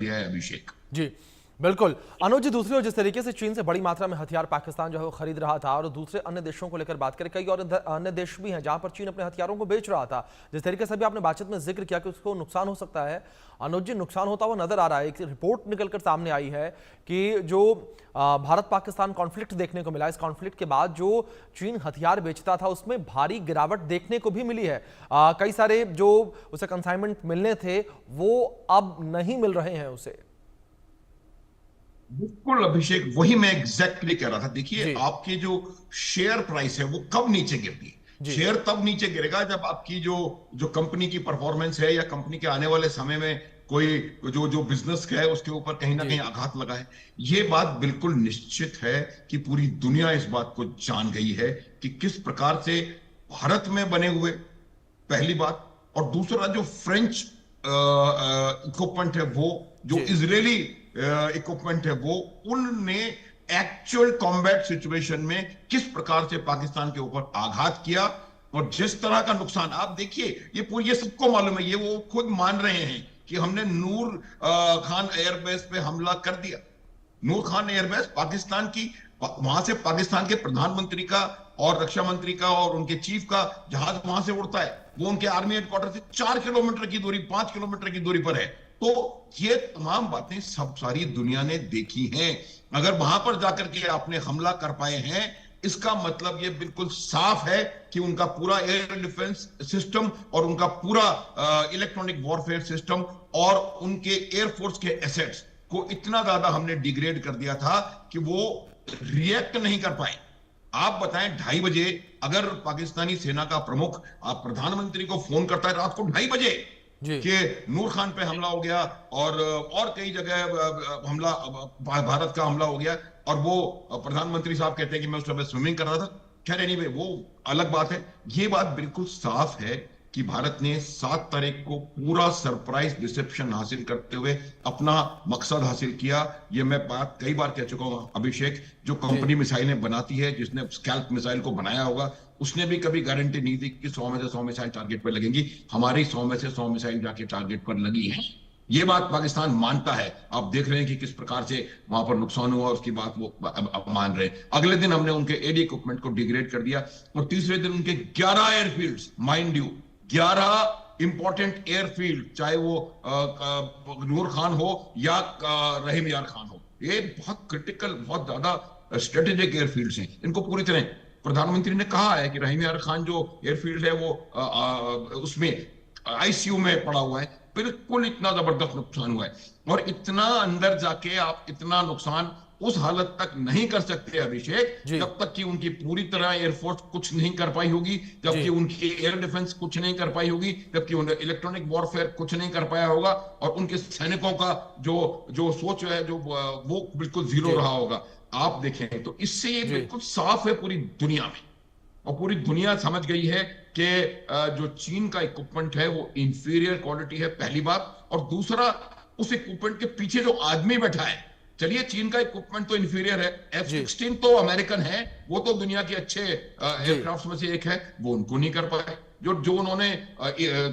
दिया है अभिषेक। जी बिल्कुल। अनुज जी, दूसरी ओर जिस तरीके से चीन से बड़ी मात्रा में हथियार पाकिस्तान जो है वो खरीद रहा था, और दूसरे अन्य देशों को लेकर बात करें, कई और अन्य देश भी हैं जहां पर चीन अपने हथियारों को बेच रहा था, जिस तरीके से भी आपने बातचीत में जिक्र किया कि उसको नुकसान हो सकता है। अनुज जी, नुकसान होता हुआ नजर आ रहा है। एक रिपोर्ट निकलकर सामने आई है कि जो भारत पाकिस्तान कॉन्फ्लिक्ट देखने को मिला, इस कॉन्फ्लिक्ट के बाद जो चीन हथियार बेचता था उसमें भारी गिरावट देखने को भी मिली है। कई सारे जो उसे कंसाइनमेंट मिलने थे वो अब नहीं मिल रहे हैं उसे। बिल्कुल अभिषेक, वही मैं एग्जैक्टली कह रहा था। देखिए, जी आपकी जो शेयर प्राइस है वो कब नीचे गिरती है? जी शेयर तब नीचे गिरेगा जब आपकी जो जो कंपनी की परफॉर्मेंस है या कंपनी के आने वाले समय में कोई जो जो बिजनेस है उसके ऊपर कहीं ना जी कहीं आघात लगा है। ये बात बिल्कुल निश्चित है कि पूरी दुनिया इस बात को जान गई है कि किस प्रकार से भारत में बने हुए, पहली बात, और दूसरा जो फ्रेंच इक्विपमेंट है वो, जो जी इजरायली इक्विपमेंट है वो, उनने एक्चुअल कॉम्बैट सिचुएशन में किस प्रकार से पाकिस्तान के ऊपर आघात किया और जिस तरह का नुकसान आप देखिए, ये पूरी, ये सबको मालूम है, ये वो खुद मान रहे हैं कि हमने नूर खान एयरबेस पे हमला कर दिया। नूर खान एयरबेस पाकिस्तान की, वहां से पाकिस्तान के प्रधानमंत्री का और रक्षा मंत्री का और उनके चीफ का जहाज वहां से उड़ता है। वो उनके आर्मी हेडक्वार्टर से 4 किलोमीटर की दूरी, 5 किलोमीटर की दूरी पर है। तो ये तमाम बातें सब सारी दुनिया ने देखी हैं। अगर वहां पर जाकर के आपने हमला कर पाए हैं, इसका मतलब ये बिल्कुल साफ है कि उनका पूरा एयर डिफेंस सिस्टम और उनका पूरा इलेक्ट्रॉनिक वॉरफेयर सिस्टम और उनके एयरफोर्स के एसेट्स को इतना ज्यादा हमने डिग्रेड कर दिया था कि वो रिएक्ट नहीं कर पाए। आप बताएं, 2:30 बजे अगर पाकिस्तानी सेना का प्रमुख आप प्रधानमंत्री को फोन करता है रात को 2:30 बजे जी कि नूर खान पे हमला हो गया और कई जगह हमला, भारत का हमला हो गया, और वो प्रधानमंत्री साहब कहते हैं कि मैं उस समय स्विमिंग कर रहा था। खैर एनीवे, वो अलग बात है। ये बात बिल्कुल साफ है कि भारत ने 7 तारीख को पूरा सरप्राइज रिसेप्शन हासिल करते हुए अपना मकसद हासिल किया। ये मैं बात कई बार कह चुका हूं अभिषेक। जो जी कंपनी मिसाइलें बनाती है, जिसने स्कैल्प मिसाइल को बनाया होगा, उसने भी कभी गारंटी नहीं दी कि 100 में से 100 मिसाइल टारगेट पर लगेंगी। हमारी 100 में से 100 मिसाइल जाके टारगेट पर लगी है। ये बात पाकिस्तान मानता है। आप देख रहे हैं कि किस प्रकार से वहां पर नुकसान हुआ, उसकी बात वो अब मान रहे हैं। अगले दिन हमने उनके एडी इक्विपमेंट को डिग्रेड कर दिया, और तीसरे दिन उनके 11 airfields, mind you, 11 important airfield, चाहे वो नूर खान हो या रहीम यार खान हो, ये बहुत क्रिटिकल, बहुत ज्यादा स्ट्रेटेजिक एयरफील्ड्स हैं। इनको पूरी तरह, प्रधानमंत्री ने कहा है कि रहीम यार खान जो एयरफील्ड है वो उसमें आईसीयू में पड़ा हुआ है। बिल्कुल इतना जबरदस्त नुकसान हुआ है, और इतना अंदर जाके आप इतना नुकसान उस हालत तक नहीं कर सकते अभिषेक जी जब तक कि उनकी पूरी तरह एयरफोर्स कुछ नहीं कर पाई होगी, जबकि जी उनकी एयर डिफेंस कुछ नहीं कर पाई होगी, जबकि उन्हें इलेक्ट्रॉनिक वॉरफेयर कुछ नहीं कर पाया होगा, और उनके सैनिकों का जो जो सोच है, जो वो बिल्कुल जीरो जी रहा होगा। आप देखें तो इससे ये जी बिल्कुल साफ है पूरी दुनिया में, और पूरी दुनिया समझ गई है कि जो चीन का इक्विपमेंट है वो इंफीरियर क्वालिटी है, पहली बात। और दूसरा, उस इक्विपमेंट के पीछे जो आदमी बैठा है, चलिए चीन का इक्विपमेंट तो इंफीरियर है, जी F-16 तो अमेरिकन है, वो तो दुनिया के अच्छे जी एयरक्राफ्ट में से एक है, वो उनको नहीं कर पाए। जो जो उन्होंने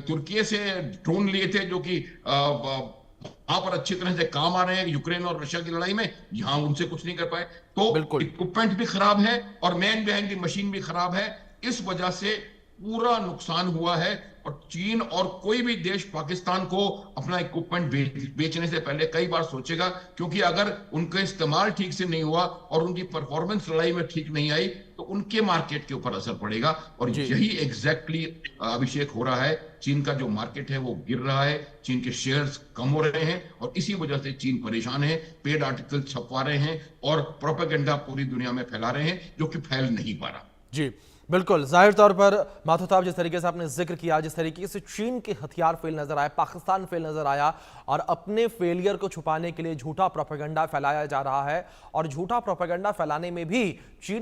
तुर्की से ड्रोन लिए थे, जो कि वहां पर अच्छी तरह से काम आ रहे हैं यूक्रेन और रशिया की लड़ाई में, यहां उनसे कुछ नहीं कर पाए। तो बिल्कुल इक्विपमेंट भी खराब है और मैन बिहाइंड द मशीन भी खराब है। इस वजह से पूरा नुकसान हुआ है, और चीन और कोई भी देश पाकिस्तान को अपना इक्विपमेंट बेचने से पहले कई बार सोचेगा, क्योंकि अगर उनका इस्तेमाल ठीक से नहीं हुआ और उनकी परफॉर्मेंस लड़ाई में ठीक नहीं आई तो उनके मार्केट के ऊपर असर पड़ेगा। और जी यही एग्जैक्टली अभिषेक हो रहा है। चीन का जो मार्केट है वो गिर रहा है, चीन के शेयर्स कम हो रहे हैं, और इसी वजह से चीन परेशान है, पेड आर्टिकल छपवा रहे हैं और प्रोपेगेंडा पूरी दुनिया में फैला रहे हैं, जो कि फैल नहीं पा रहा। जी बिल्कुल। जाहिर तौर पर माथुर साहब, जिस तरीके से आपने जिक्र किया, जिस तरीके से चीन के हथियार फेल नजर आए, पाकिस्तान फेल नजर आया, और अपने फेलियर को छुपाने के लिए झूठा प्रोपेगेंडा फैलाया जा रहा है, और झूठा प्रोपेगेंडा फैलाने में भी चीन